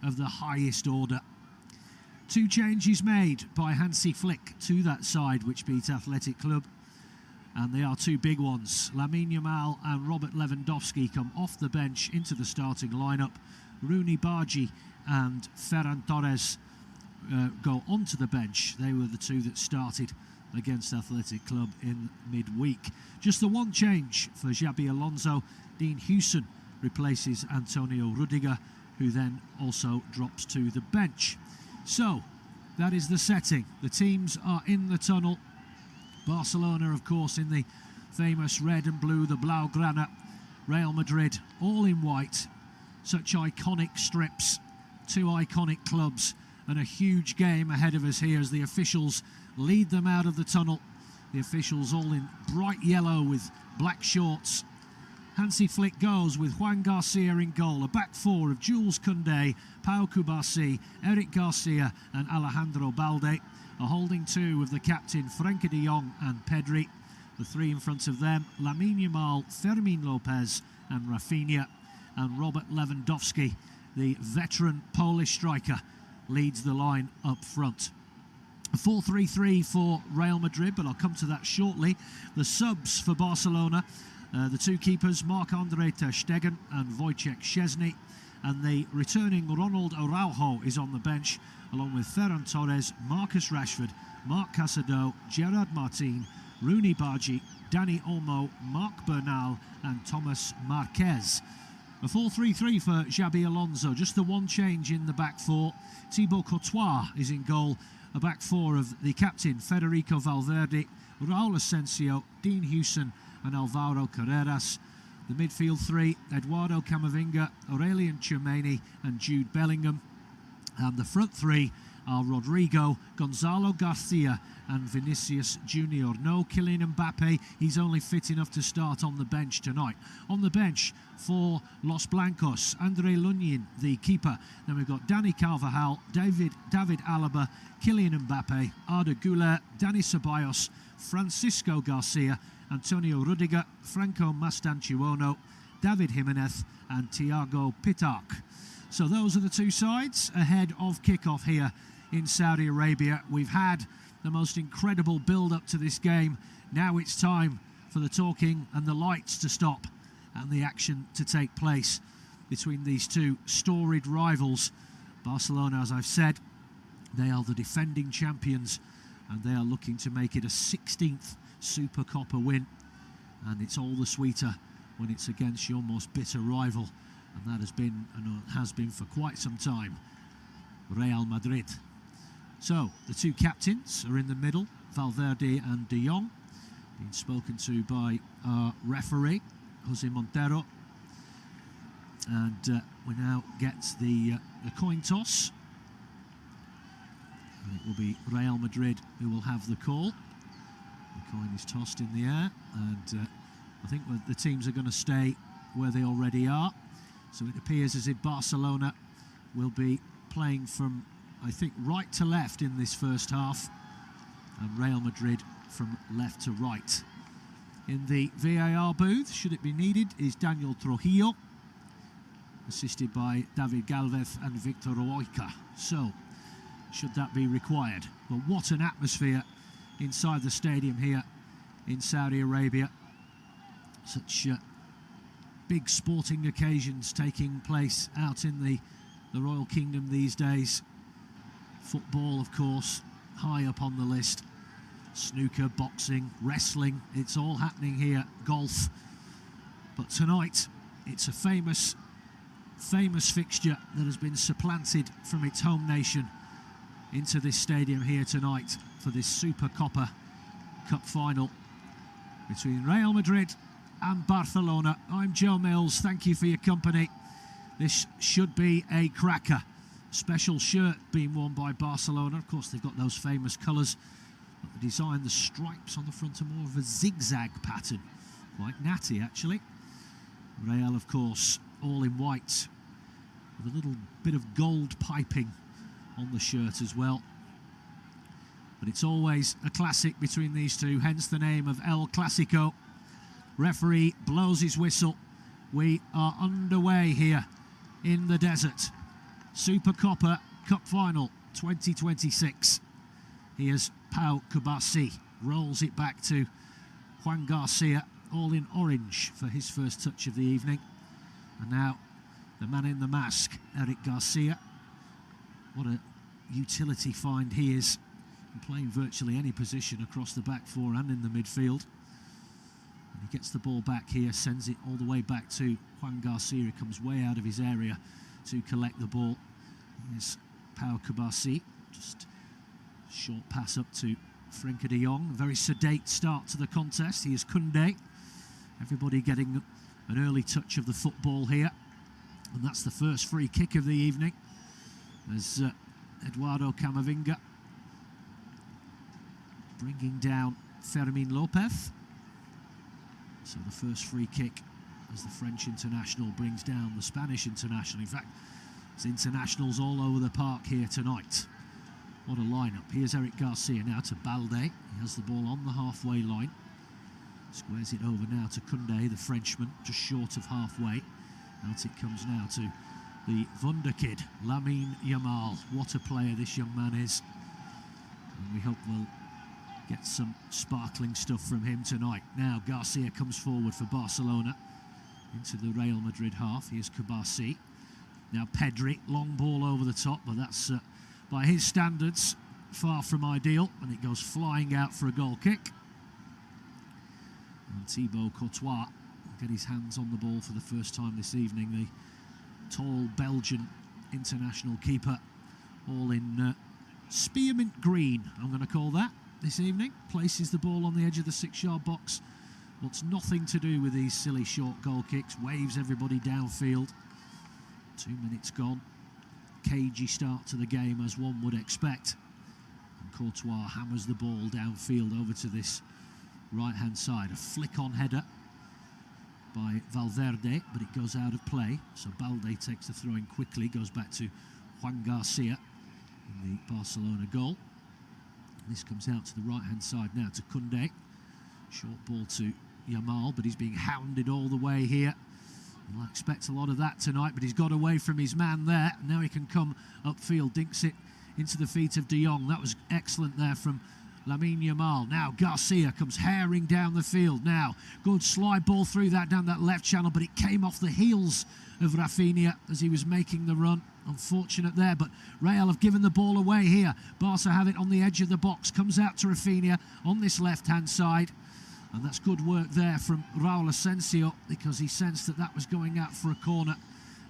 of the highest order. 2 changes made by Hansi Flick to that side, which beat Athletic Club. And they are 2 big ones. Lamine Yamal and Robert Lewandowski come off the bench into the starting lineup. Rooney Bargi and Ferran Torres go onto the bench. They were the 2 that started against Athletic Club in midweek. Just the 1 change for Xabi Alonso. Dean Huijsen replaces Antonio Rudiger, who then also drops to the bench. So, that is the setting. The teams are in the tunnel. Barcelona, of course, in the famous red and blue, the Blaugrana. Real Madrid, all in white. Such iconic strips, 2 iconic clubs, and a huge game ahead of us here as the officials lead them out of the tunnel. The officials all in bright yellow with black shorts. Hansi Flick goes with Juan Garcia in goal, a back 4 of Jules Koundé, Pau Cubarsí, Eric Garcia and Alejandro Balde. A holding 2 of the captain Frenkie de Jong and Pedri. The 3 in front of them, Lamine Yamal, Fermín López and Rafinha. And Robert Lewandowski, the veteran Polish striker, leads the line up front. A 4-3-3 for Real Madrid, but I'll come to that shortly. The subs for Barcelona, the 2 keepers, Marc-André ter Stegen and Wojciech Szczesny. And the returning Ronald Araujo is on the bench, along with Ferran Torres, Marcus Rashford, Marc Casado, Gerard Martin, Rooney Bargi, Dani Olmo, Marc Bernal and Thomas Marquez. A 4-3-3 for Xabi Alonso, just the 1 change in the back 4. Thibaut Courtois is in goal, a back 4 of the captain Federico Valverde, Raul Asensio, Dean Huijsen and Alvaro Carreras. The midfield 3, Eduardo Camavinga, Aurelien Tchouameni and Jude Bellingham. And the front 3 are Rodrigo, Gonzalo Garcia and Vinicius Junior. No Kylian Mbappe, he's only fit enough to start on the bench tonight. On the bench for Los Blancos, André Lunin, the keeper. Then we've got Dani Carvajal, David Alaba, Kylian Mbappe, Arda Güler, Dani Ceballos, Francisco Garcia, Antonio Rudiger, Franco Mastantuono, David Jimenez and Thiago Pitarch. So those are the 2 sides ahead of kick-off here in Saudi Arabia. We've had the most incredible build-up to this game. Now it's time for the talking and the lights to stop and the action to take place between these 2 storied rivals. Barcelona, as I've said, they are the defending champions and they are looking to make it a 16th Supercopa win, and it's all the sweeter when it's against your most bitter rival, and that has been and has been for quite some time, Real Madrid. So the 2 captains are in the middle, Valverde and de Jong, being spoken to by our referee Jose Montero, and we now get the coin toss, and it will be Real Madrid who will have the call. The coin is tossed in the air, and I think the teams are going to stay where they already are. So it appears as if Barcelona will be playing from, I think, right to left in this first half, and Real Madrid from left to right. In the VAR booth, should it be needed, is Daniel Trujillo, assisted by David Galvez and Victor Roica. So, should that be required? Well, what an atmosphere inside the stadium here in Saudi Arabia. Such big sporting occasions taking place out in the Royal Kingdom these days. Football, of course, high up on the list. Snooker, boxing, wrestling, it's all happening here. Golf. But tonight, it's a famous fixture that has been supplanted from its home nation into this stadium here tonight for this Supercopa Cup final between Real Madrid and Barcelona. I'm Joe Mills, thank you for your company. This should be a cracker. Special shirt being worn by Barcelona. Of course, they've got those famous colours, but the design, the stripes on the front are more of a zigzag pattern. Quite natty, actually. Real, of course, all in white, with a little bit of gold piping on the shirt as well. But it's always a classic between these two, hence the name of El Clásico. Referee blows his whistle. We are underway here in the desert. Super Copper Cup Final 2026. Here's Pau Cubarsí, rolls it back to Juan Garcia, all in orange for his first touch of the evening. And now the man in the mask, Eric Garcia. What a utility find he is, playing virtually any position across the back four and in the midfield. And he gets the ball back here, sends it all the way back to Juan Garcia. He comes way out of his area to collect the ball. Here's Pau Cubarsí, just a short pass up to Frenkie de Jong. A very sedate start to the contest. Here's Contatc. Everybody getting an early touch of the football here. And that's the first free kick of the evening, as Eduardo Camavinga bringing down Fermin Lopez. So the first free kick as the French international brings down the Spanish international. In fact, there's internationals all over the park here tonight. What a lineup. Here's Eric Garcia now to Balde. He has the ball on the halfway line. Squares it over now to Koundé, the Frenchman, just short of halfway. Out it comes now to the Wunderkid, Lamine Yamal. What a player this young man is. And we hope we'll get some sparkling stuff from him tonight. Now Garcia comes forward for Barcelona into the Real Madrid half. Here's Cubarsí. Now Pedri, long ball over the top, but that's by his standards far from ideal, and it goes flying out for a goal kick. And Thibaut Courtois will get his hands on the ball for the first time this evening. The tall Belgian international keeper, all in spearmint green, I'm going to call that this evening. Places the ball on the edge of the 6-yard box. Wants nothing to do with these silly short goal kicks. Waves everybody downfield. 2 minutes gone. Cagey start to the game, as one would expect. And Courtois hammers the ball downfield over to this right-hand side. A flick-on header by Valverde, but it goes out of play. So Balde takes the throw-in quickly, goes back to Juan Garcia in the Barcelona goal. This comes out to the right-hand side now to Koundé. Short ball to Yamal, but he's being hounded all the way here. We'll expect a lot of that tonight, but he's got away from his man there. Now he can come upfield, dinks it into the feet of de Jong. That was excellent there from Lamine Yamal. Now Garcia comes herring down the field. Now, good slide ball through that down that left channel, but it came off the heels of Rafinha as he was making the run. Unfortunate there, but Real have given the ball away here. Barca have it on the edge of the box. Comes out to Rafinha on this left-hand side. And that's good work there from Raul Asensio, because he sensed that that was going out for a corner.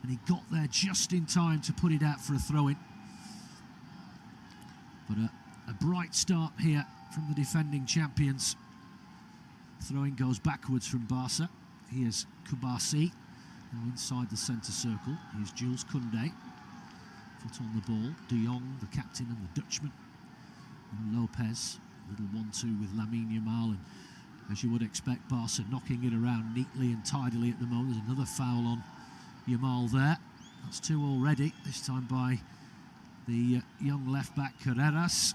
And he got there just in time to put it out for a throw-in. But a bright start here from the defending champions. Throwing goes backwards from Barca. Here's Cubarsí, now inside the centre circle. Here's Jules Koundé, foot on the ball. De Jong, the captain and the Dutchman. And Lopez, little 1-2 with Lamine Yamal. And as you would expect, Barca knocking it around neatly and tidily at the moment. There's another foul on Yamal there. That's 2 already, this time by the young left-back Carreras.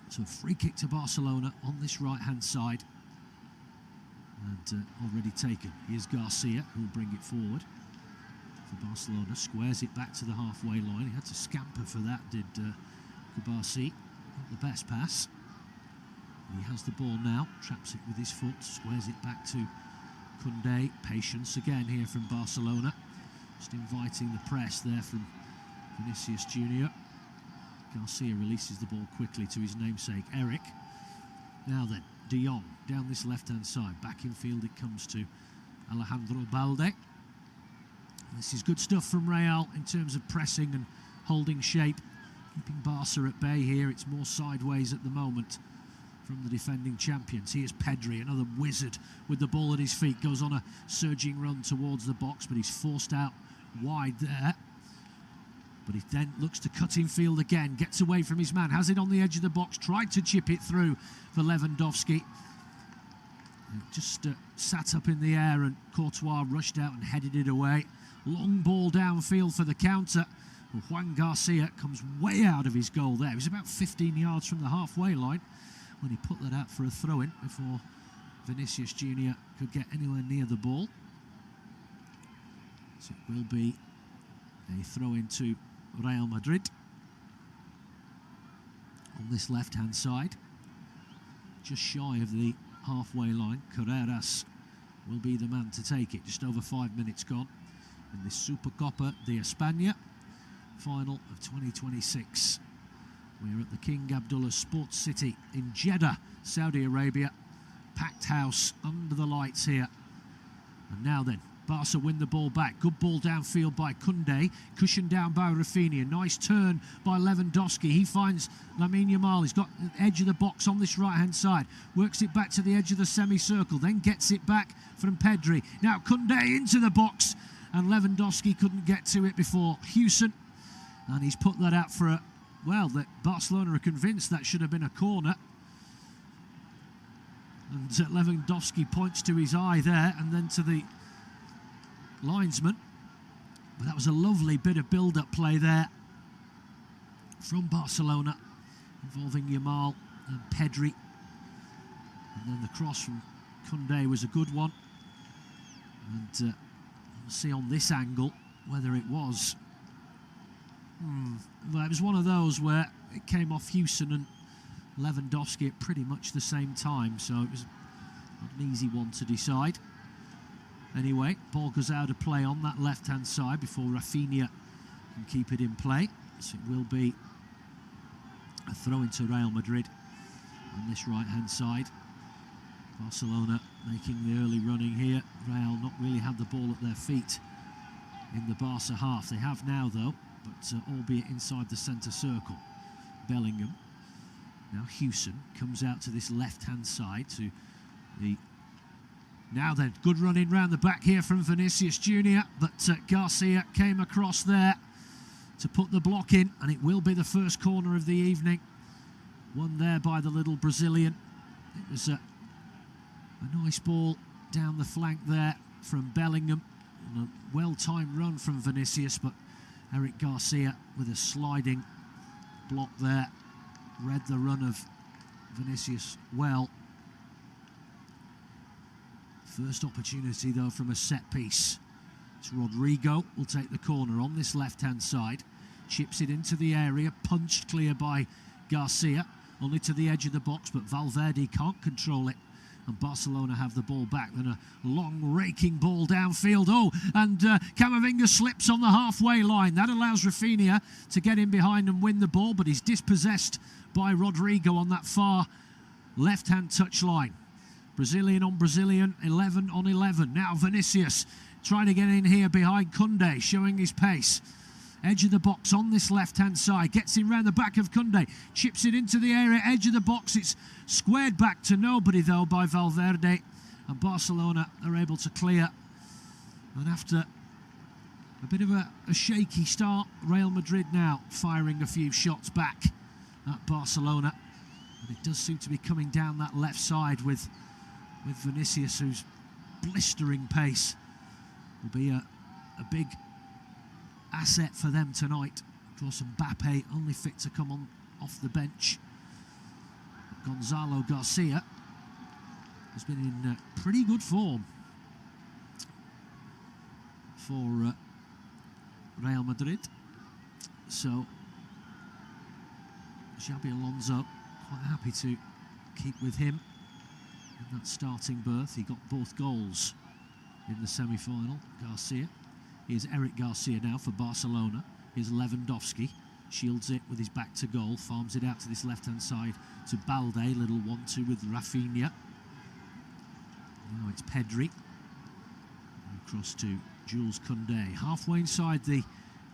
So a free kick to Barcelona on this right-hand side. And already taken. Here's Garcia, who will bring it forward for Barcelona. Squares it back to the halfway line. He had to scamper for that, did Cubarsí. Not the best pass. He has the ball now, traps it with his foot, squares it back to Koundé. Patience again here from Barcelona. Just inviting the press there from Vinicius Junior. Garcia releases the ball quickly to his namesake, Eric. Now then, de Jong down this left-hand side. Back in field it comes to Alejandro Balde. This is good stuff from Real in terms of pressing and holding shape. Keeping Barca at bay here. It's more sideways at the moment from the defending champions. Here's Pedri, another wizard with the ball at his feet. Goes on a surging run towards the box, but he's forced out wide there. But he then looks to cut in field again, gets away from his man, has it on the edge of the box, tried to chip it through for Lewandowski. It just sat up in the air, and Courtois rushed out and headed it away. Long ball downfield for the counter. Juan Garcia comes way out of his goal there. He was about 15 yards from the halfway line when he put that out for a throw-in before Vinicius Junior could get anywhere near the ball. So it will be A throw into Real Madrid on this left-hand side, just shy of the halfway line. Carreras will be the man to take it. Just over 5 minutes gone in this Supercopa de España final of 2026. We're at the King Abdullah Sports City in Jeddah, Saudi Arabia. Packed house under the lights here. And now then, Barca win the ball back. Good ball downfield by Koundé. Cushioned down by Rafinha. Nice turn by Lewandowski. He finds Lamine Yamal. He's got the edge of the box on this right-hand side. Works it back to the edge of the semicircle. Then gets it back from Pedri. Now Koundé into the box. And Lewandowski couldn't get to it before Houston. And he's put that out for a... Well, that Barcelona are convinced that should have been a corner. And Lewandowski points to his eye there and then to the linesman. But that was a lovely bit of build-up play there from Barcelona, involving Yamal and Pedri. And then the cross from Koundé was a good one. And we'll see on this angle whether it was. Well, it was one of those where it came off Houston and Lewandowski at pretty much the same time, so it was not an easy one to decide. Anyway, ball goes out of play on that left-hand side before Rafinha can keep it in play. So it will be a throw into Real Madrid on this right-hand side. Barcelona making the early running here. Real not really had the ball at their feet in the Barca half. They have now, though, but albeit inside the centre circle. Bellingham. Now Houston comes out to this left-hand side to the... Now then, good running round the back here from Vinicius Junior, but Garcia came across there to put the block in, and it will be the first corner of the evening. Won there by the little Brazilian. It was a nice ball down the flank there from Bellingham, and a well-timed run from Vinicius, but Eric Garcia with a sliding block there. Read the run of Vinicius well. First opportunity, though, from a set piece. It's Rodrigo will take the corner on this left-hand side. Chips it into the area, punched clear by Garcia. Only to the edge of the box, but Valverde can't control it. And Barcelona have the ball back. Then a long raking ball downfield. Oh, and Camavinga slips on the halfway line. That allows Rafinha to get in behind and win the ball, but he's dispossessed by Rodrigo on that far left-hand touch line. Brazilian on Brazilian, 11 on 11. Now Vinicius trying to get in here behind Koundé, showing his pace. Edge of the box on this left-hand side. Gets in round the back of Koundé. Chips it into the area, edge of the box. It's squared back to nobody, though, by Valverde. And Barcelona are able to clear. And after a bit of a shaky start, Real Madrid now firing a few shots back at Barcelona. And it does seem to be coming down that left side with Vinicius, whose blistering pace will be a big asset for them tonight. Of course, Mbappe only fit to come on off the bench. Gonzalo Garcia has been in pretty good form for Real Madrid. So Xabi Alonso quite happy to keep with him in that starting berth. He got both goals in the semi-final. Garcia. Here's Eric Garcia now for Barcelona. Here's Lewandowski. Shields it with his back to goal. Farms it out to this left-hand side to Balde. Little 1-2 with Rafinha. Now it's Pedri. Across to Jules Koundé. Halfway inside the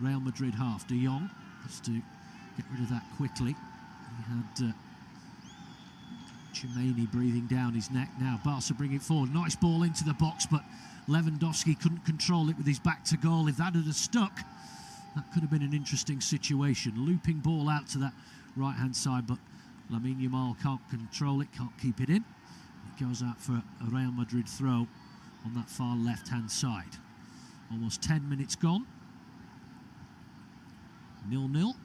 Real Madrid half. De Jong has to get rid of that quickly. He had Chimeni breathing down his neck. Now Barca bring it forward. Nice ball into the box, but Lewandowski couldn't control it with his back to goal. If that had stuck, that could have been an interesting situation. Looping ball out to that right-hand side, but Lamine Yamal can't control it, can't keep it in. It goes out for a Real Madrid throw on that far left-hand side. Almost 10 minutes gone. 0-0. It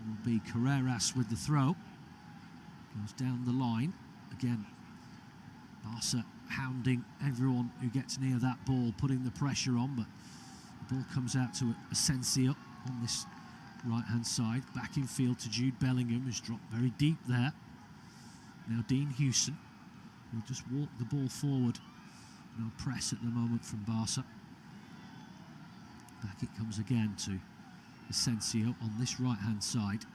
will be Carreras with the throw. Goes down the line. Again, Barca hounding everyone who gets near that ball, putting the pressure on, but Ball comes out to Asensio on this right-hand side. Back in field to Jude Bellingham, who's dropped very deep there. Now Dean Hewson will just walk the ball forward. No press at the moment from Barca. Back it comes again to Asensio on this right-hand side.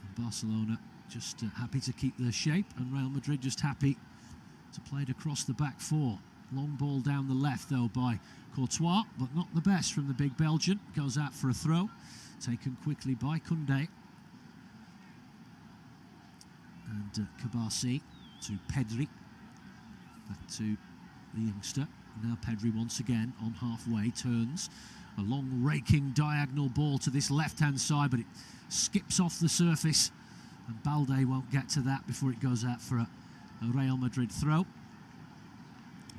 And Barcelona just happy to keep their shape, and Real Madrid just happy to play it across the back four. Long ball down the left though by Courtois, but not the best from the big Belgian. Goes out for a throw, taken quickly by Koundé. And Kabasi to Pedri. Back to the youngster. Now Pedri once again on halfway, turns. A long raking diagonal ball to this left-hand side, but it skips off the surface. And Balde won't get to that before it goes out for a Real Madrid throw.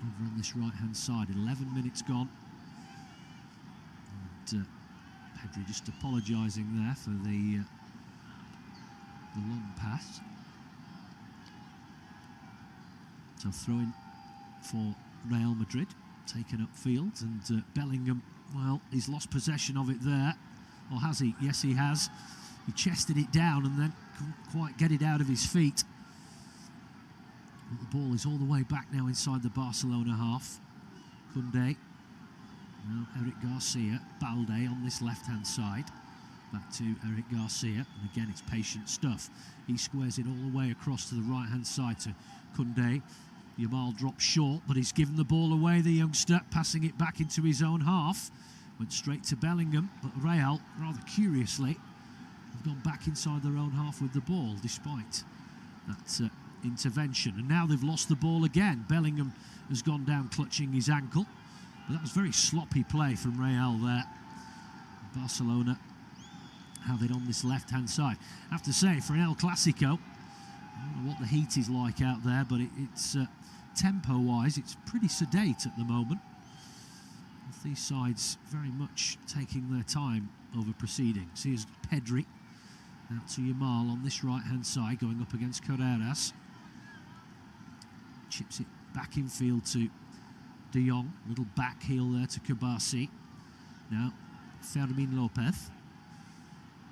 Over on this right-hand side, 11 minutes gone. And Pedri just apologising there for the long pass. So throwing for Real Madrid, taken upfield, and Bellingham, well, he's lost possession of it there. Or has he? Yes, he has. He chested it down and then couldn't quite get it out of his feet. But the ball is all the way back now inside the Barcelona half. Koundé. Now Eric Garcia. Balde on this left-hand side. Back to Eric Garcia. And again, it's patient stuff. He squares it all the way across to the right-hand side to Koundé. Yamal drops short, but he's given the ball away, the youngster, passing it back into his own half. Went straight to Bellingham, but Real, rather curiously, have gone back inside their own half with the ball, despite that intervention. And now they've lost the ball again. Bellingham has gone down clutching his ankle. But that was very sloppy play from Real there. Barcelona have it on this left-hand side. I have to say, for an El Clasico, I don't know what the heat is like out there, but it's tempo-wise, it's pretty sedate at the moment. With these sides very much taking their time over proceedings. Here's Pedri, out to Yamal on this right-hand side, going up against Carreras. Chips it back in field to De Jong, little back heel there to Kabasi. Now Fermin Lopez.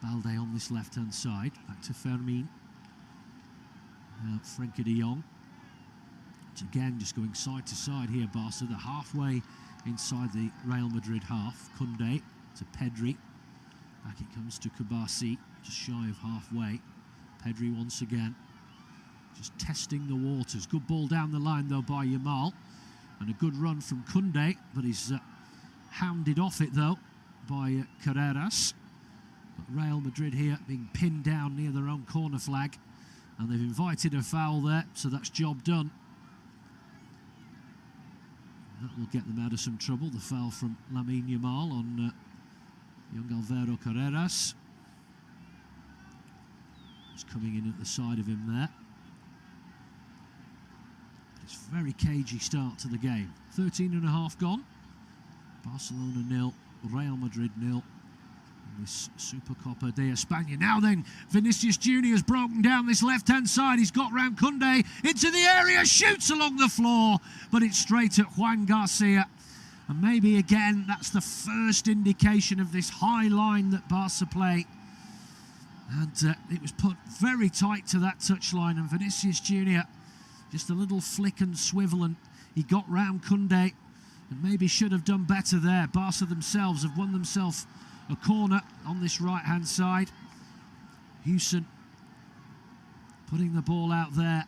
Balde on this left-hand side, back to Fermin. Now Frenkie de Jong. It's again just going side to side here, Barca. They're halfway inside the Real Madrid half. Koundé to Pedri. Back it comes to Kabasi, just shy of halfway. Pedri once again, just testing the waters. Good ball down the line though by Yamal. And a good run from Koundé, but he's hounded off it though by Carreras. But Real Madrid here being pinned down near their own corner flag. And they've invited a foul there, so that's job done. That will get them out of some trouble. The foul from Lamine Yamal on young Alvaro Carreras. Just coming in at the side of him there. It's a very cagey start to the game. 13 and a half gone. Barcelona 0, Real Madrid 0. This Supercopa de España. Now then, Vinicius Junior has broken down this left-hand side. He's got round Koundé into the area, shoots along the floor, but it's straight at Juan Garcia. And maybe again, that's the first indication of this high line that Barca play. And it was put very tight to that touchline, and Vinicius Junior, just a little flick and swivel, and he got round Koundé, and maybe should have done better there. Barca themselves have won themselves a corner on this right-hand side. Hewson putting the ball out there.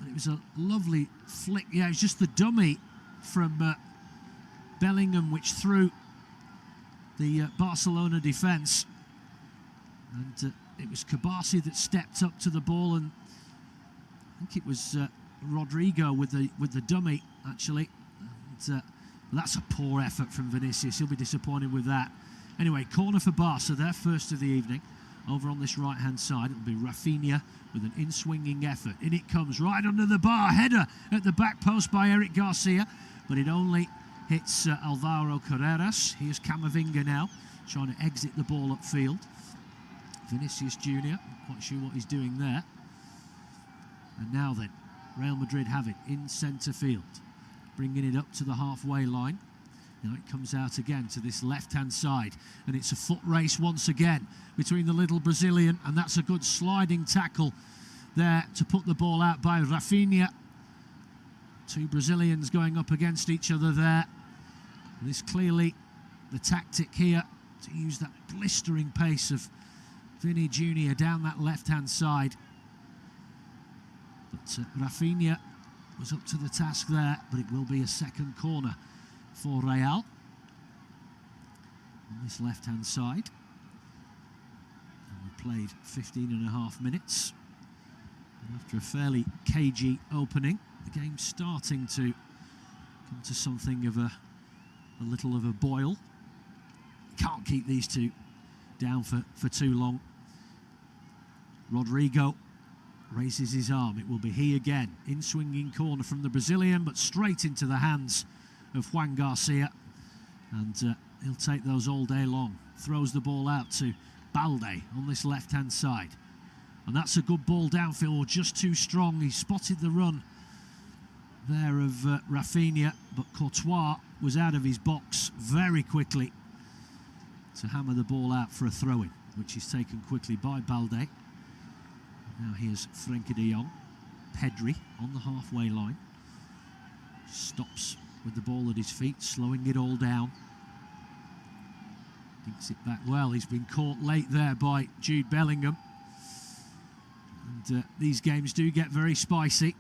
It was a lovely flick. Yeah, it was just the dummy from Bellingham which threw the Barcelona defence. And it was Kabasi that stepped up to the ball, and I think it was Rodrigo with the dummy, actually. And, that's a poor effort from Vinicius. He'll be disappointed with that. Anyway, corner for Barca, their first of the evening. Over on this right-hand side, it'll be Rafinha with an in-swinging effort. In it comes, right under the bar. Header at the back post by Eric Garcia, but it only hits Alvaro Carreras. Here's Camavinga now, trying to exit the ball upfield. Vinicius Junior, not quite sure what he's doing there. And now then, Real Madrid have it in centre field, bringing it up to the halfway line. Now it comes out again to this left-hand side, and it's a foot race once again between the little Brazilian, and that's a good sliding tackle there to put the ball out by Rafinha. Two Brazilians going up against each other there. And it's clearly the tactic here to use that blistering pace of Vini Jr. down that left-hand side. But Rafinha was up to the task there, but it will be a second corner for Real on this left-hand side. And we played 15.5 minutes. And after a fairly cagey opening, the game's starting to come to something of a little of a boil. Can't keep these two down for too long. Rodrigo raises his arm. It will be he again. In swinging corner from the Brazilian, but straight into the hands of Juan Garcia. And he'll take those all day long. Throws the ball out to Balde on this left-hand side. And that's a good ball downfield, just too strong. He spotted the run there of Rafinha, but Courtois was out of his box very quickly to hammer the ball out for a throw-in, which is taken quickly by Balde. Now here's Frenkie de Jong. Pedri on the halfway line. Stops with the ball at his feet, slowing it all down. Dinks it back well. He's been caught late there by Jude Bellingham. And these games do get very spicy.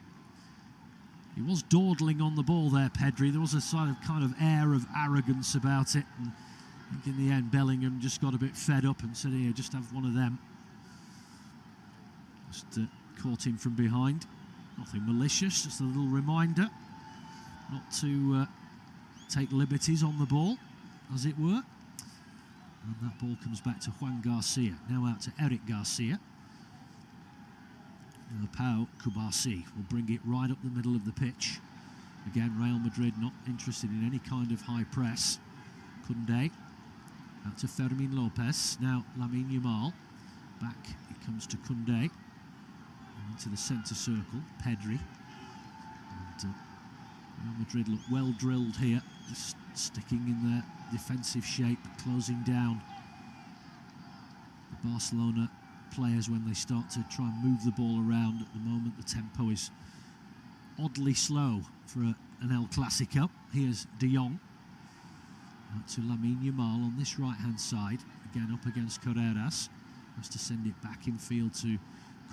He was dawdling on the ball there, Pedri. There was a sort of kind of air of arrogance about it. And I think in the end, Bellingham just got a bit fed up and said, here, just have one of them. Just caught him from behind. Nothing malicious, just a little reminder not to take liberties on the ball, as it were. And that ball comes back to Juan Garcia. Now out to Eric Garcia. Now Pau Kubasi will bring it right up the middle of the pitch. Again, Real Madrid not interested in any kind of high press. Koundé out to Fermin Lopez. Now Lamine Yamal. Back it comes to Koundé. Into the centre circle, Pedri. And Real Madrid look well drilled here, just sticking in their defensive shape, closing down the Barcelona players when they start to try and move the ball around. At the moment, the tempo is oddly slow for an El Clasico. Here's De Jong. Out to Lamine Yamal on this right-hand side, again up against Carreras. Has to send it back in field to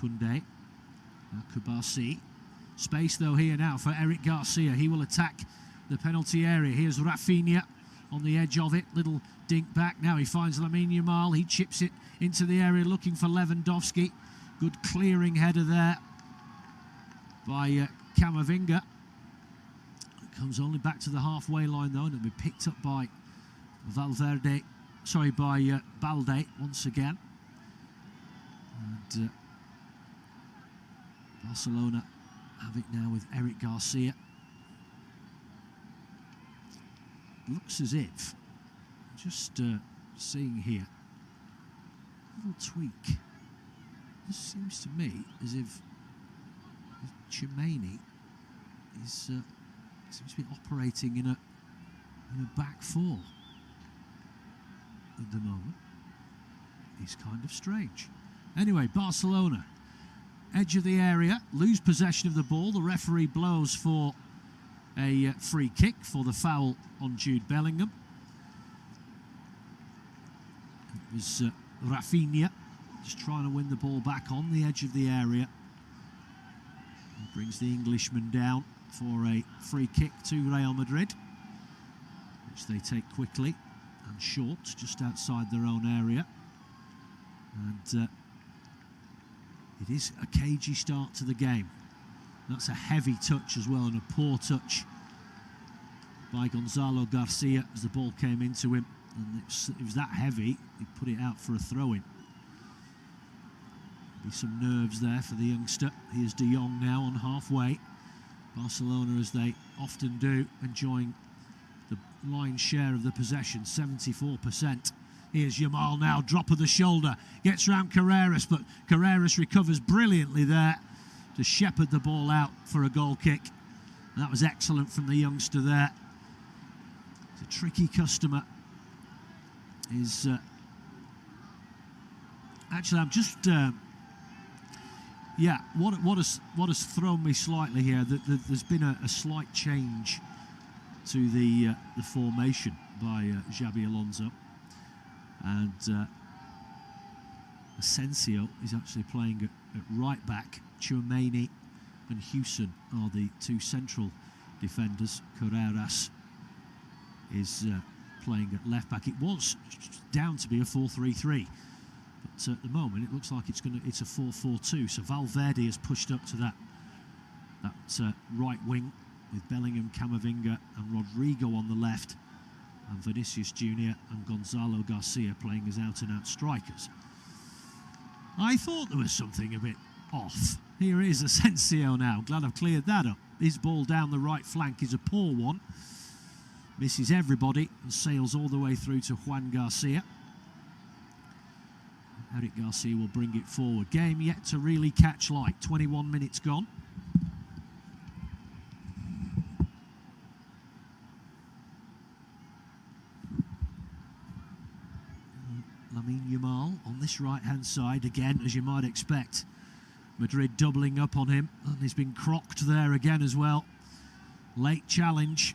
Koundé. Now Kubasi. Space though here now for Eric Garcia. He will attack the penalty area. Here's Rafinha on the edge of it. Little dink back. Now he finds Lamine Yamal. He chips it into the area looking for Lewandowski. Good clearing header there by Camavinga. It comes only back to the halfway line though, and it'll be picked up by Balde once again. And Barcelona have it now with Eric Garcia. Looks as if, just seeing here, a little tweak. This seems to me as if Chimene is seems to be operating in a back four at the moment. It's kind of strange. Anyway, Barcelona, edge of the area, lose possession of the ball. The referee blows for a free kick for the foul on Jude Bellingham. It was Rafinha just trying to win the ball back on the edge of the area. He brings the Englishman down for a free kick to Real Madrid, which they take quickly and short, just outside their own area. And it is a cagey start to the game. That's a heavy touch as well, and a poor touch by Gonzalo Garcia as the ball came into him. And it was that heavy, he put it out for a throw-in. Be some nerves there for the youngster. Here's De Jong now on halfway. Barcelona, as they often do, enjoying the lion's share of the possession, 74%. Here's Yamal now, drop of the shoulder, gets round Carreras, but Carreras recovers brilliantly there to shepherd the ball out for a goal kick. And that was excellent from the youngster there, to a tricky customer is... actually, I'm just... yeah, what has thrown me slightly here, there's been a slight change to the formation by Xabi Alonso. And Asensio is actually playing at right back. Tchouameni and Hewson are the two central defenders. Carreras is playing at left back. It was down to be a 4-3-3, but at the moment it looks like it's a 4-4-2. So Valverde has pushed up to that right wing with Bellingham, Camavinga and Rodrigo on the left, and Vinicius Junior and Gonzalo Garcia playing as out-and-out strikers. I thought there was something a bit off. Here is Asensio now. Glad I've cleared that up. His ball down the right flank is a poor one. Misses everybody and sails all the way through to Juan Garcia. Eric Garcia will bring it forward. Game yet to really catch light. 21 minutes gone. Lamine Yamal on this right-hand side again, as you might expect. Madrid doubling up on him, and he's been crocked there again as well. Late challenge.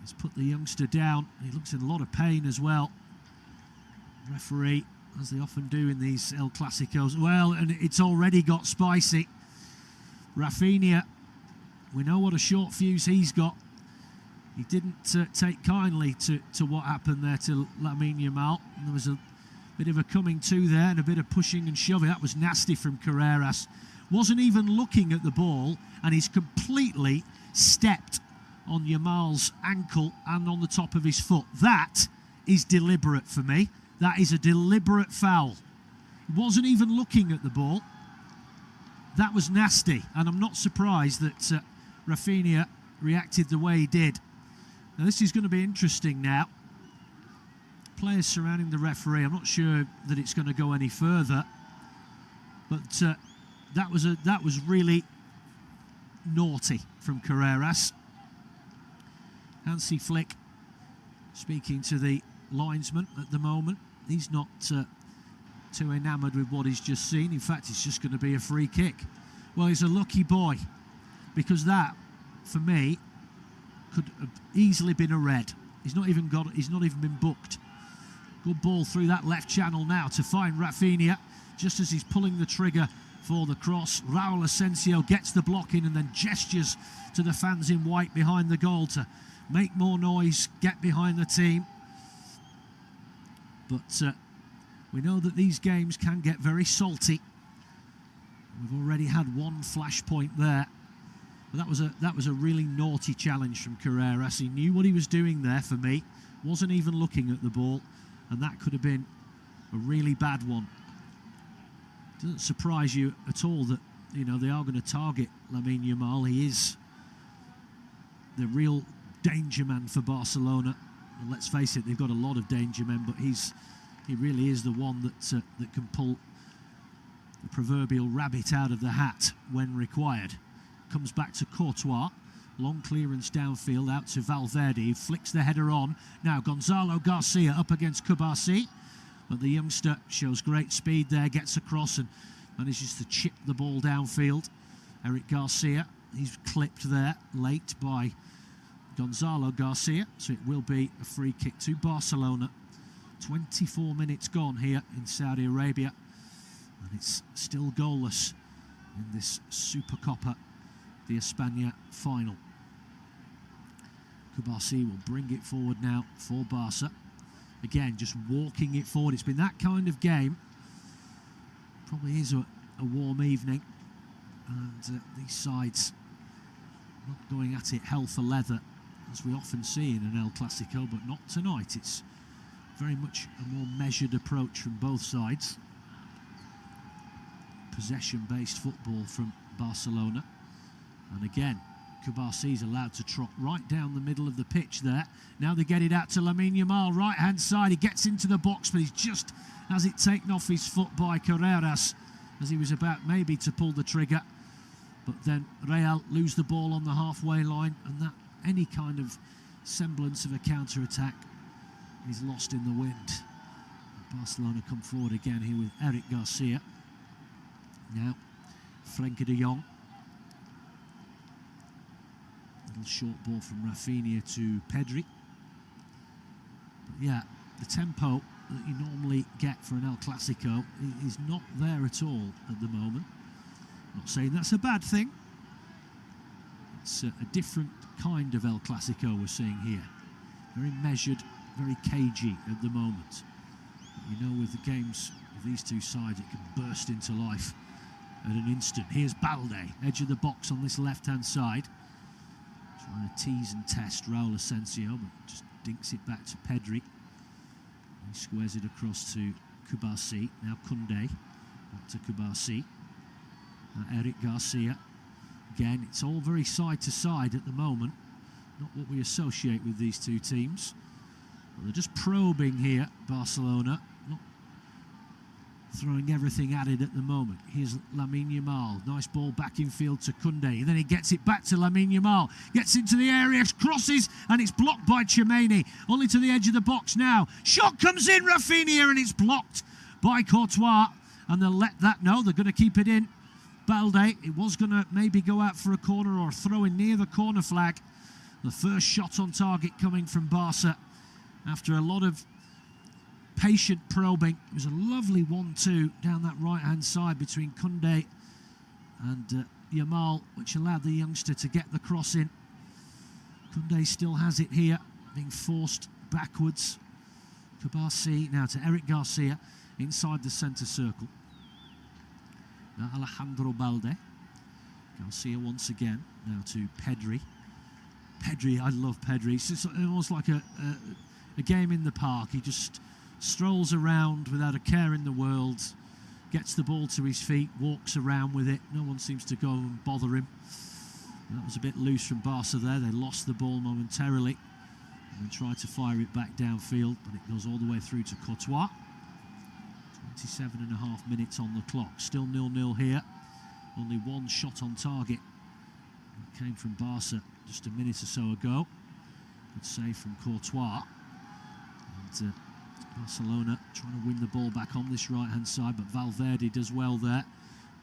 He's put the youngster down. He looks in a lot of pain as well. Referee, as they often do in these El Clasicos. Well, and it's already got spicy. Rafinha, we know what a short fuse he's got. He didn't take kindly to what happened there to Lamine Yamal. And there was a bit of a coming to there and a bit of pushing and shoving. That was nasty from Carreras. Wasn't even looking at the ball, and he's completely stepped on Yamal's ankle and on the top of his foot. That is deliberate for me. That is a deliberate foul. He wasn't even looking at the ball. That was nasty, and I'm not surprised that Rafinha reacted the way he did. Now this is going to be interesting now. Players surrounding the referee. I'm not sure that it's going to go any further, but that was really naughty from Carreras. Hansi Flick speaking to the linesman at the moment. He's not too enamoured with what he's just seen. In fact, it's just going to be a free kick. Well, he's a lucky boy, because that, for me, could have easily been a red. He's not even been booked. Good ball through that left channel now to find Rafinha, just as he's pulling the trigger for the cross. Raul Asensio gets the block in and then gestures to the fans in white behind the goal to make more noise, get behind the team. But we know that these games can get very salty. We've already had one flashpoint there. But that was a really naughty challenge from Carreras. He knew what he was doing there for me. Wasn't even looking at the ball, and that could have been a really bad one. Doesn't surprise you at all that, you know, they are going to target Lamine Yamal. He is the real danger man for Barcelona. And let's face it, they've got a lot of danger men, but he really is the one that can pull the proverbial rabbit out of the hat when required. Comes back to Courtois. Long clearance downfield out to Valverde. He flicks the header on. Now Gonzalo Garcia up against Kubasi. But the youngster shows great speed there, gets across and manages to chip the ball downfield. Eric Garcia, he's clipped there late by Gonzalo Garcia. So it will be a free kick to Barcelona. 24 minutes gone here in Saudi Arabia. And it's still goalless in this Supercopa de España final. Kubasi will bring it forward now for Barca. Again, just walking it forward. It's been that kind of game. Probably is a warm evening. And these sides not going at it hell for leather, as we often see in an El Clasico, but not tonight. It's very much a more measured approach from both sides. Possession-based football from Barcelona. And again, Kubasi's allowed to trot right down the middle of the pitch there. Now they get it out to Lamine Yamal, right-hand side. He gets into the box, but he's just has it taken off his foot by Carreras as he was about maybe to pull the trigger. But then Real lose the ball on the halfway line, and that any kind of semblance of a counter-attack is lost in the wind. Barcelona come forward again here with Eric Garcia. Now, Frenkie de Jong. Little short ball from Rafinha to Pedri. But yeah, the tempo that you normally get for an El Clasico is not there at all at the moment. Not saying that's a bad thing. It's a different kind of El Clasico we're seeing here. Very measured, very cagey at the moment. But you know, with the games of these two sides, it can burst into life at an instant. Here's Balde, edge of the box on this left-hand side. Trying to tease and test Raul Asensio, but just dinks it back to Pedri. He squares it across to Kubasi. Now Koundé, back to Kubasi. Eric Garcia. Again, it's all very side to side at the moment. Not what we associate with these two teams. But they're just probing here, Barcelona. Not throwing everything at it at the moment. Here's Lamine Yamal. Nice ball back in field to Koundé. And then he gets it back to Lamine Yamal. Gets into the area, crosses, and it's blocked by Tchouaméni. Only to the edge of the box now. Shot comes in, Rafinha, and it's blocked by Courtois. And they'll let that know. They're going to keep it in. Balde, it was going to maybe go out for a corner or throw in near the corner flag. The first shot on target coming from Barca after a lot of patient probing. It was a lovely 1-2 down that right-hand side between Koundé and Yamal, which allowed the youngster to get the cross in. Koundé still has it here, being forced backwards. Kubasi now to Eric Garcia inside the centre circle. Now Alejandro Balde. Garcia once again, now to Pedri. Pedri, I love Pedri. It's almost like a game in the park. He just strolls around without a care in the world, gets the ball to his feet, walks around with it. No one seems to go and bother him. That was a bit loose from Barca there. They lost the ball momentarily and tried to fire it back downfield, but it goes all the way through to Courtois. 27.5 minutes on the clock. Still 0-0 here. Only one shot on target. That came from Barca just a minute or so ago. Good save from Courtois. And Barcelona trying to win the ball back on this right-hand side, but Valverde does well there.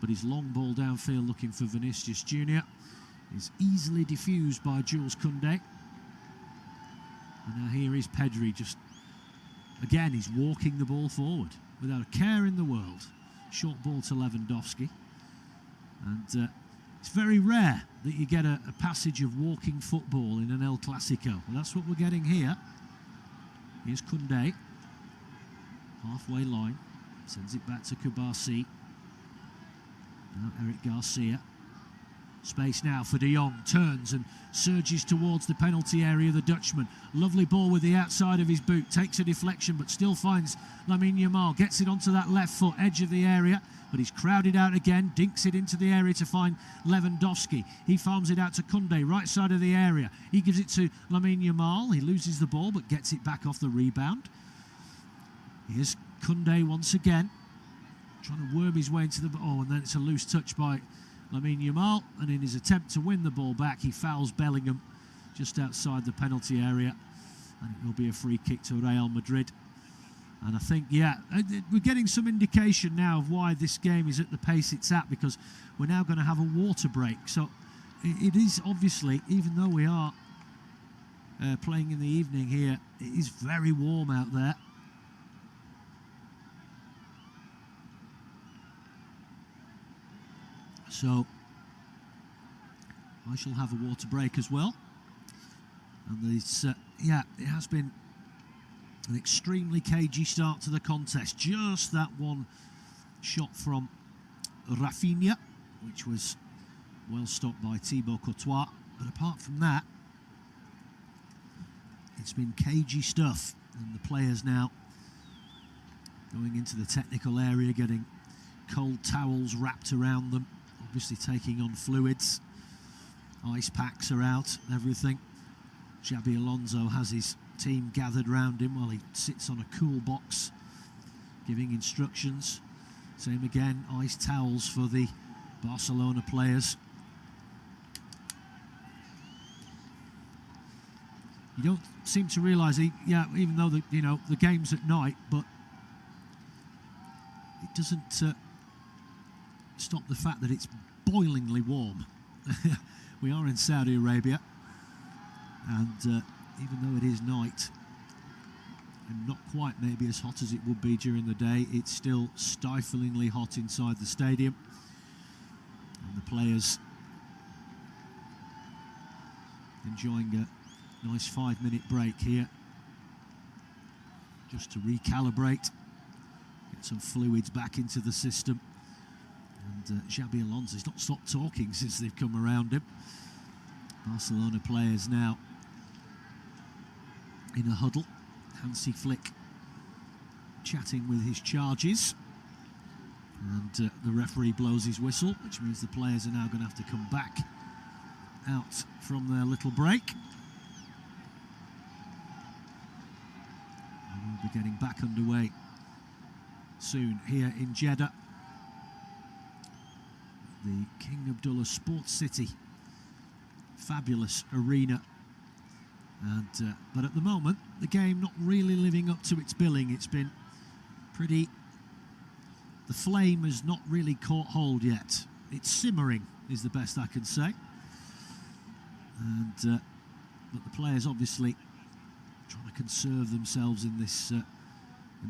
But his long ball downfield looking for Vinicius Jr. is easily diffused by Jules Koundé. And now here is Pedri, just, again, he's walking the ball forward without a care in the world. Short ball to Lewandowski. And it's very rare that you get a passage of walking football in an El Clasico. Well, that's what we're getting here. Here's Koundé. Halfway line. Sends it back to Kubasi. Now Eric Garcia. Space now for de Jong. Turns and surges towards the penalty area, the Dutchman. Lovely ball with the outside of his boot. Takes a deflection, but still finds Lamine Yamal. Gets it onto that left foot, edge of the area. But he's crowded out again. Dinks it into the area to find Lewandowski. He farms it out to Koundé, right side of the area. He gives it to Lamine Yamal. He loses the ball, but gets it back off the rebound. Here's Koundé once again. Trying to worm his way into the... Oh, and then it's a loose touch by Lamine Yamal, and in his attempt to win the ball back, he fouls Bellingham just outside the penalty area, and it will be a free kick to Real Madrid. And I think, yeah, we're getting some indication now of why this game is at the pace it's at, because we're now going to have a water break. So it is obviously, even though we are playing in the evening here, it is very warm out there. So I shall have a water break as well. And it's, yeah, it has been an extremely cagey start to the contest. Just that one shot from Rafinha, which was well stopped by Thibaut Courtois. But apart from that, it's been cagey stuff. And the players now going into the technical area, getting cold towels wrapped around them. Obviously taking on fluids. Ice packs are out, everything. Xabi Alonso has his team gathered round him while he sits on a cool box, giving instructions. Same again, ice towels for the Barcelona players. You don't seem to realise, even though the game's at night, but it doesn't stop the fact that it's boilingly warm. We are in Saudi Arabia, and even though it is night and not quite maybe as hot as it would be during the day, it's still stiflingly hot inside the stadium, and the players enjoying a nice 5-minute break here just to recalibrate, get some fluids back into the system. And Xabi Alonso's not stopped talking since they've come around him. Barcelona players now in a huddle. Hansi Flick chatting with his charges, and the referee blows his whistle, which means the players are now going to have to come back out from their little break. And we'll be getting back underway soon here in Jeddah, the King Abdullah Sports City. Fabulous arena. And but at the moment, the game not really living up to its billing. It's been pretty... The flame has not really caught hold yet. It's simmering, is the best I can say. And but the players obviously trying to conserve themselves in this in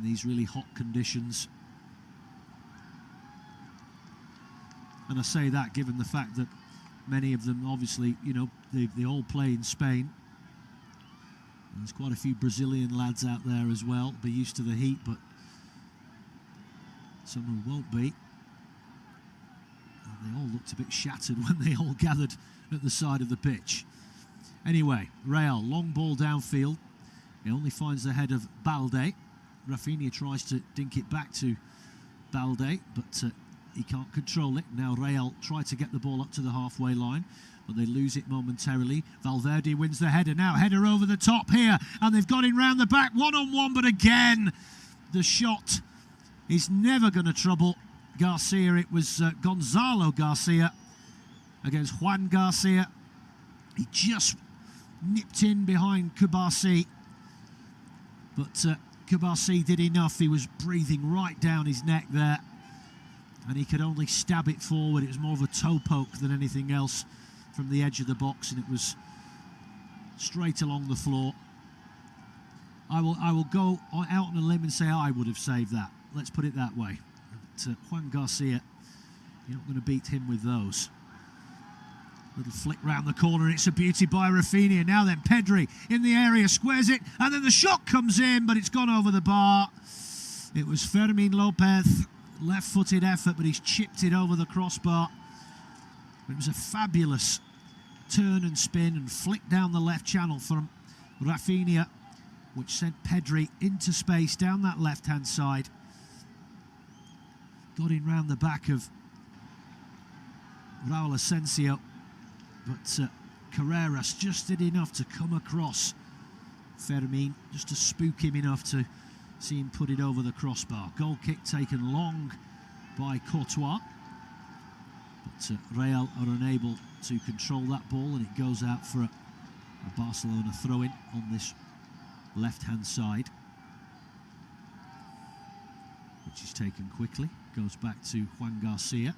these really hot conditions. And I say that given the fact that many of them, obviously, they all play in Spain. And there's quite a few Brazilian lads out there as well, be used to the heat, but some who won't be. And they all looked a bit shattered when they all gathered at the side of the pitch. Anyway, Real, long ball downfield. He only finds the head of Balde. Rafinha tries to dink it back to Balde, but he can't control it. Now Real try to get the ball up to the halfway line, but they lose it momentarily. Valverde wins the header. Now header over the top here, and they've got him round the back, one-on-one, but again, the shot is never going to trouble Garcia. It was Gonzalo Garcia against Juan Garcia. He just nipped in behind Kubasi, but Kubasi did enough. He was breathing right down his neck there, and he could only stab it forward. It was more of a toe poke than anything else from the edge of the box, and it was straight along the floor. I will go out on a limb and say I would have saved that. Let's put it that way. But Juan Garcia, you're not going to beat him with those. Little flick round the corner, and it's a beauty by Rafinha. Now then, Pedri in the area, squares it, and then the shot comes in, but it's gone over the bar. It was Fermin Lopez, left-footed effort, but he's chipped it over the crossbar. It was a fabulous turn and spin and flick down the left channel from Rafinha, which sent Pedri into space down that left-hand side. Got in round the back of Raul Asensio, but Carreras just did enough to come across Fermin, just to spook him enough to see him put it over the crossbar. Goal kick taken long by Courtois, but Real are unable to control that ball, and it goes out for a Barcelona throw-in on this left-hand side, which is taken quickly. Goes back to Juan Garcia,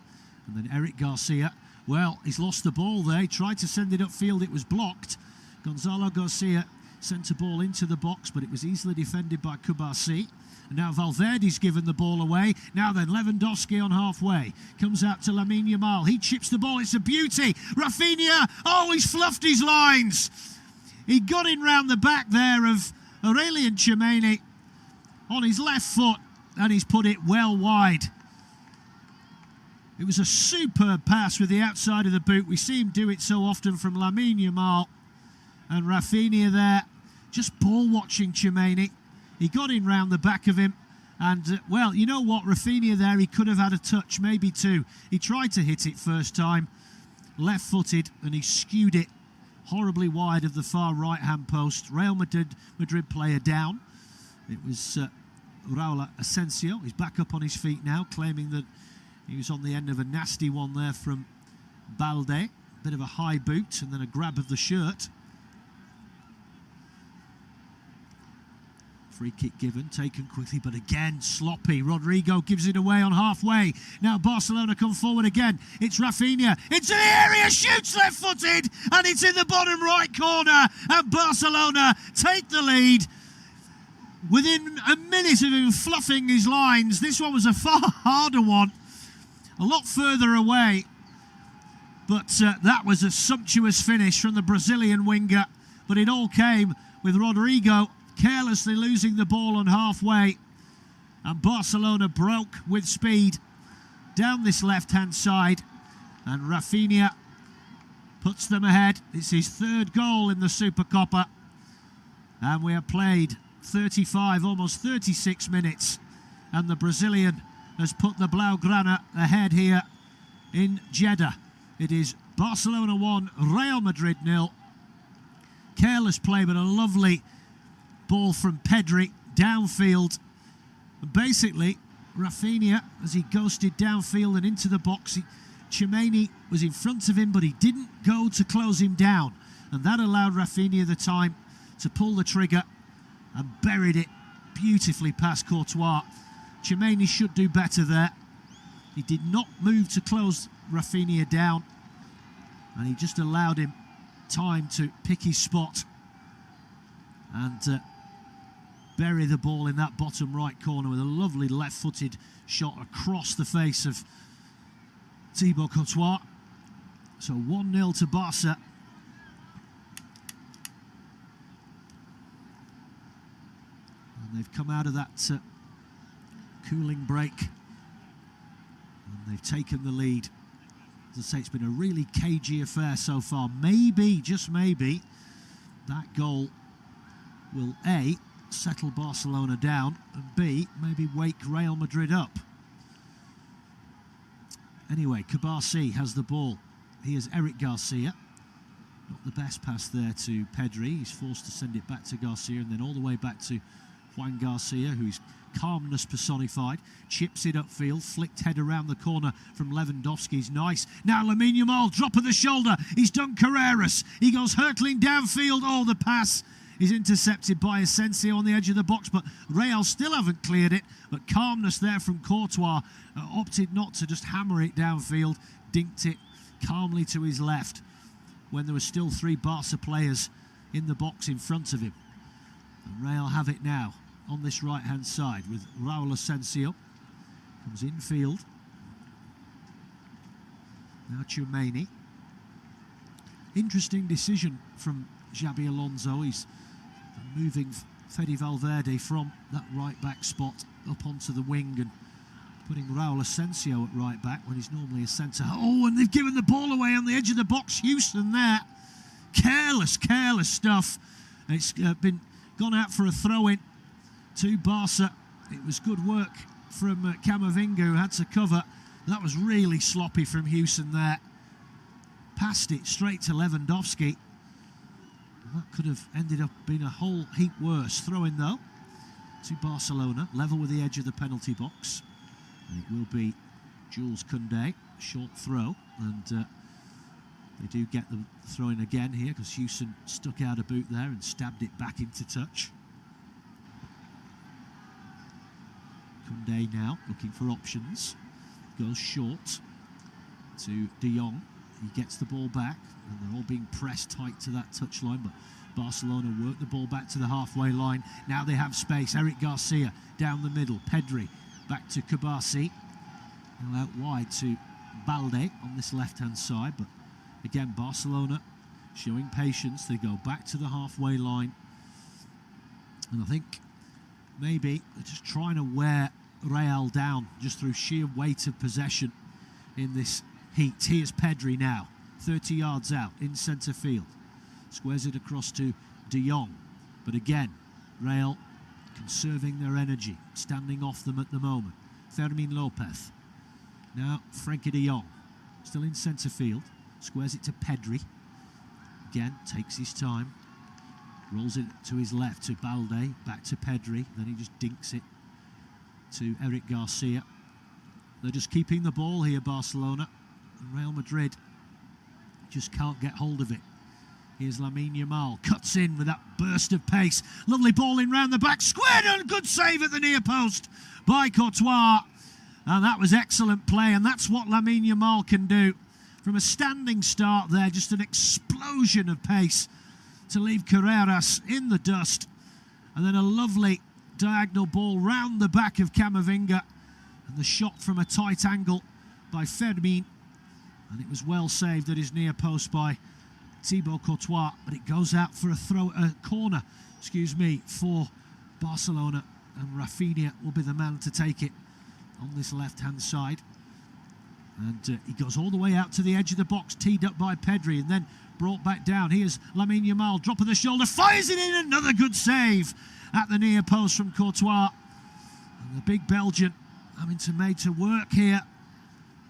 and then Eric Garcia. Well, he's lost the ball there. He tried to send it upfield. It was blocked. Gonzalo Garcia sent a ball into the box, but it was easily defended by Kubasi. And now Valverde's given the ball away. Now then, Lewandowski on halfway. Comes out to Lamine Yamal. He chips the ball. It's a beauty. Rafinha. Oh, he's fluffed his lines. He got in round the back there of Aurelien Tchouameni on his left foot, and he's put it well wide. It was a superb pass with the outside of the boot. We see him do it so often from Lamine Yamal. And Rafinha there, just ball watching Tchouameni. He got in round the back of him. And, well, you know what? Rafinha there, he could have had a touch, maybe two. He tried to hit it first time, left-footed, and he skewed it horribly wide of the far right-hand post. Real Madrid player down. It was Raul Asensio. He's back up on his feet now, claiming that he was on the end of a nasty one there from Balde. Bit of a high boot and then a grab of the shirt. Free kick given, taken quickly, but again sloppy. Rodrigo gives it away on halfway. Now Barcelona come forward again. It's Rafinha into the area, shoots left-footed, and it's in the bottom right corner. And Barcelona take the lead within a minute of him fluffing his lines. This one was a far harder one, a lot further away. But that was a sumptuous finish from the Brazilian winger. But it all came with Rodrigo carelessly losing the ball on halfway, and Barcelona broke with speed down this left-hand side, and Rafinha puts them ahead. It's his third goal in the Supercopa, and we have played 35, almost 36 minutes, and the Brazilian has put the Blaugrana ahead here in Jeddah. It is Barcelona 1, Real Madrid 0. Careless play, but a lovely ball from Pedri downfield. And basically, Rafinha, as he ghosted downfield and into the box, Tchouaméni was in front of him, but he didn't go to close him down. And that allowed Rafinha the time to pull the trigger and buried it beautifully past Courtois. Tchouaméni should do better there. He did not move to close Rafinha down, and he just allowed him time to pick his spot and bury the ball in that bottom right corner with a lovely left-footed shot across the face of Thibaut Courtois. So 1-0 to Barca. And they've come out of that cooling break and they've taken the lead. As I say, it's been a really cagey affair so far. Maybe, just maybe, that goal will A, settle Barcelona down, and B, maybe wake Real Madrid up. Anyway, Cabarsi has the ball. Here's Eric Garcia. Not the best pass there to Pedri. He's forced to send it back to Garcia and then all the way back to Juan Garcia, who's calmness personified. Chips it upfield, flicked head around the corner from Lewandowski's nice. Now Lamine Yamal, drop of the shoulder. He's done Carreras. He goes hurtling downfield. Oh, the pass is intercepted by Asensio on the edge of the box, but Real still haven't cleared it. But calmness there from Courtois, opted not to just hammer it downfield, dinked it calmly to his left when there were still 3 Barca players in the box in front of him. And Real have it now on this right-hand side with Raul Asensio. Comes infield. Now Tchouaméni. Interesting decision from Xabi Alonso. He's moving Fede Valverde from that right-back spot up onto the wing and putting Raul Asensio at right-back when he's normally a centre. Oh, and they've given the ball away on the edge of the box. Houston there. Careless stuff. And it's been gone out for a throw-in to Barca. It was good work from Camavinga, who had to cover. That was really sloppy from Houston there. Passed it straight to Lewandowski. That could have ended up being a whole heap worse. Throw-in, though, to Barcelona, level with the edge of the penalty box. And it will be Jules Koundé, short throw, and they do get the throw-in again here because Houston stuck out a boot there and stabbed it back into touch. Koundé now looking for options, goes short to De Jong. He gets the ball back, and they're all being pressed tight to that touchline, but Barcelona work the ball back to the halfway line. Now they have space. Eric Garcia down the middle. Pedri back to Cabarsi. And out wide to Balde on this left-hand side, but again, Barcelona showing patience. They go back to the halfway line. And I think maybe they're just trying to wear Real down just through sheer weight of possession in this heat. Here's Pedri now, 30 yards out in centre field. Squares it across to De Jong. But again, Real conserving their energy, standing off them at the moment. Fermin Lopez. Now Frenkie de Jong, still in centre field. Squares it to Pedri. Again, takes his time. Rolls it to his left to Balde, back to Pedri. Then he just dinks it to Eric Garcia. They're just keeping the ball here, Barcelona. And Real Madrid just can't get hold of it. Here's Lamine Yamal, cuts in with that burst of pace. Lovely ball in round the back, squared and good save at the near post by Courtois. And that was excellent play, and that's what Lamine Yamal can do. From a standing start there, just an explosion of pace to leave Carreras in the dust. And then a lovely diagonal ball round the back of Camavinga. And the shot from a tight angle by Fermin. And it was well saved at his near post by Thibaut Courtois, but it goes out for a corner, for Barcelona, and Rafinha will be the man to take it on this left-hand side. And he goes all the way out to the edge of the box, teed up by Pedri, and then brought back down. Here's Lamine Yamal, drop of the shoulder, fires it in, another good save at the near post from Courtois. And the big Belgian having to make to work here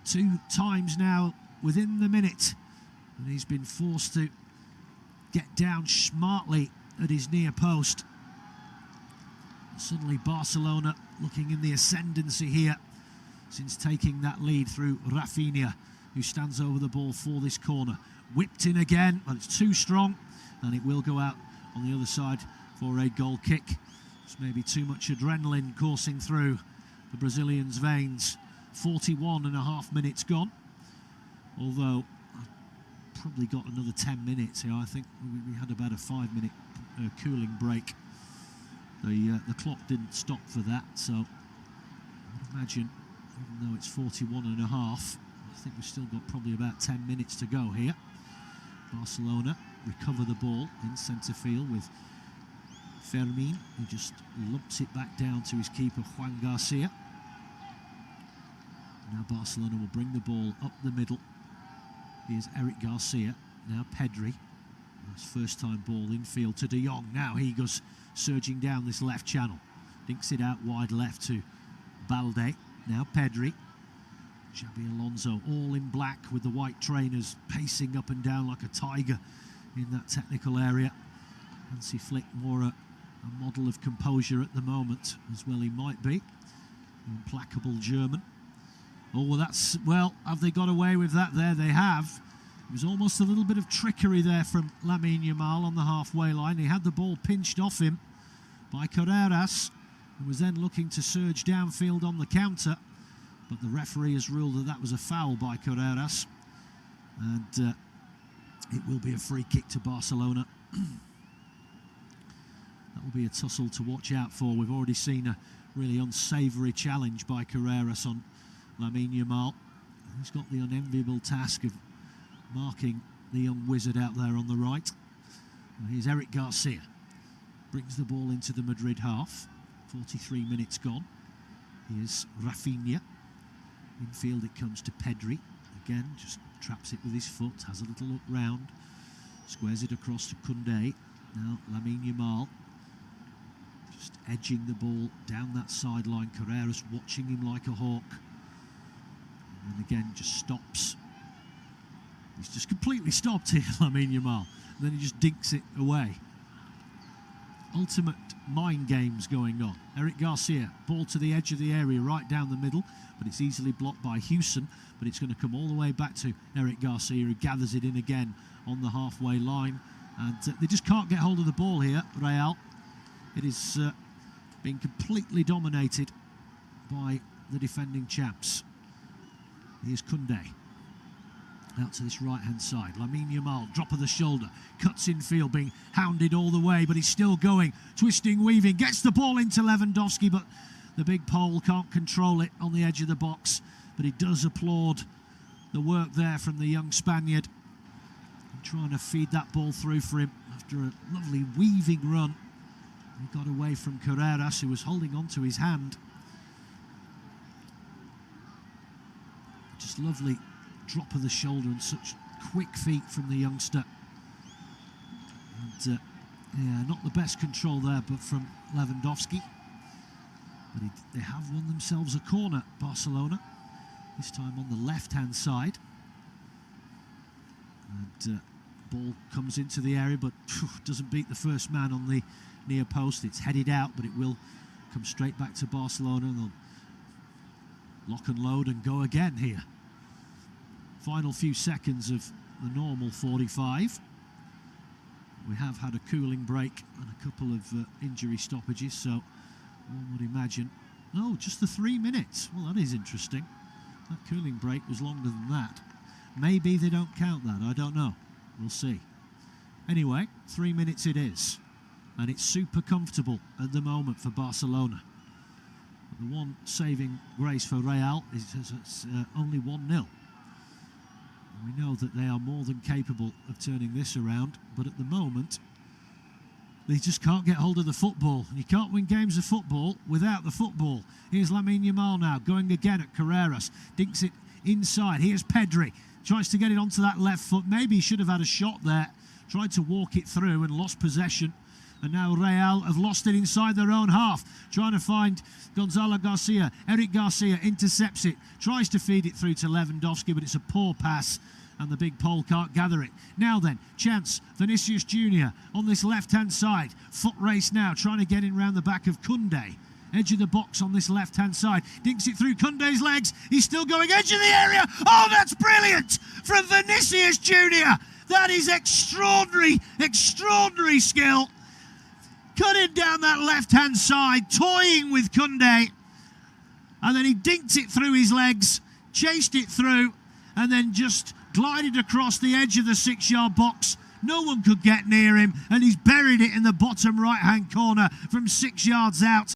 2 times now within the minute. And he's been forced to get down smartly at his near post. Suddenly Barcelona looking in the ascendancy here since taking that lead through Rafinha, who stands over the ball for this corner. Whipped in again, but it's too strong, and it will go out on the other side for a goal kick. It's maybe too much adrenaline coursing through the Brazilians' veins. 41.5 minutes gone, although probably got another 10 minutes here. I think we had about a 5-minute cooling break. The clock didn't stop for that, so I would imagine, even though it's 41.5, I think we've still got probably about 10 minutes to go here. Barcelona recover the ball in centre field with Fermin, who just lumps it back down to his keeper Juan Garcia. Now Barcelona will bring the ball up the middle. Here's Eric Garcia, now Pedri. His first time ball infield to De Jong. Now he goes surging down this left channel. Dinks it out wide left to Balde. Now Pedri. Xabi Alonso all in black with the white trainers, pacing up and down like a tiger in that technical area. Hansi Flick more a model of composure at the moment, as well he might be. The implacable German. Oh, well, have they got away with that there? They have. It was almost a little bit of trickery there from Lamine Yamal on the halfway line. He had the ball pinched off him by Carreras, who was then looking to surge downfield on the counter. But the referee has ruled that that was a foul by Carreras. And it will be a free kick to Barcelona. That will be a tussle to watch out for. We've already seen a really unsavoury challenge by Carreras on Lamine Yamal. He's got the unenviable task of marking the young wizard out there on the right. Here's Eric Garcia. Brings the ball into the Madrid half. 43 minutes gone. Here's Rafinha. Infield it comes to Pedri. Again, just traps it with his foot, has a little look round. Squares it across to Contatc. Now Lamine Yamal. Just edging the ball down that sideline. Carreras watching him like a hawk. And again, just stops. He's just completely stopped here, Lamine Yamal. And then he just dinks it away. Ultimate mind games going on. Eric Garcia, ball to the edge of the area, right down the middle, but it's easily blocked by Houston. But it's going to come all the way back to Eric Garcia, who gathers it in again on the halfway line. And they just can't get hold of the ball here, Real. It is being completely dominated by the defending champs. Here's Contatc. Out to this right-hand side. Lamine Yamal, drop of the shoulder. Cuts in field, being hounded all the way, but he's still going. Twisting, weaving. Gets the ball into Lewandowski, but the big Pole can't control it on the edge of the box. But he does applaud the work there from the young Spaniard. And trying to feed that ball through for him after a lovely weaving run. He got away from Carreras, who was holding on to his hand. Just lovely drop of the shoulder and such quick feet from the youngster. And yeah, not the best control there, but from Lewandowski. But they have won themselves a corner, Barcelona. This time on the left-hand side. And ball comes into the area, but doesn't beat the first man on the near post. It's headed out, but it will come straight back to Barcelona, and they'll lock and load and go again here. Final few seconds of the normal 45. We have had a cooling break and a couple of injury stoppages, so one would imagine... Oh, just the 3 minutes. Well, that is interesting. That cooling break was longer than that. Maybe they don't count that, I don't know. We'll see. Anyway, 3 minutes it is. And it's super comfortable at the moment for Barcelona. But the one saving grace for Real is it's only 1-0. We know that they are more than capable of turning this around, but at the moment, they just can't get hold of the football. You can't win games of football without the football. Here's Lamine Yamal now, going again at Carreras. Dinks it inside. Here's Pedri. Tries to get it onto that left foot. Maybe he should have had a shot there. Tried to walk it through and lost possession. And now Real have lost it inside their own half. Trying to find Gonzalo Garcia. Eric Garcia intercepts it. Tries to feed it through to Lewandowski, but it's a poor pass. And the big Pole can't gather it. Now then, chance, Vinicius Jr. on this left-hand side. Foot race now, trying to get in round the back of Koundé. Edge of the box on this left-hand side. Dinks it through Koundé's legs. He's still going edge of the area. Oh, that's brilliant from Vinicius Jr. That is extraordinary, extraordinary skill. Cutting down that left-hand side, toying with Koundé. And then he dinked it through his legs, chased it through, and then just glided across the edge of the 6-yard box. No one could get near him, and he's buried it in the bottom right-hand corner from 6 yards out.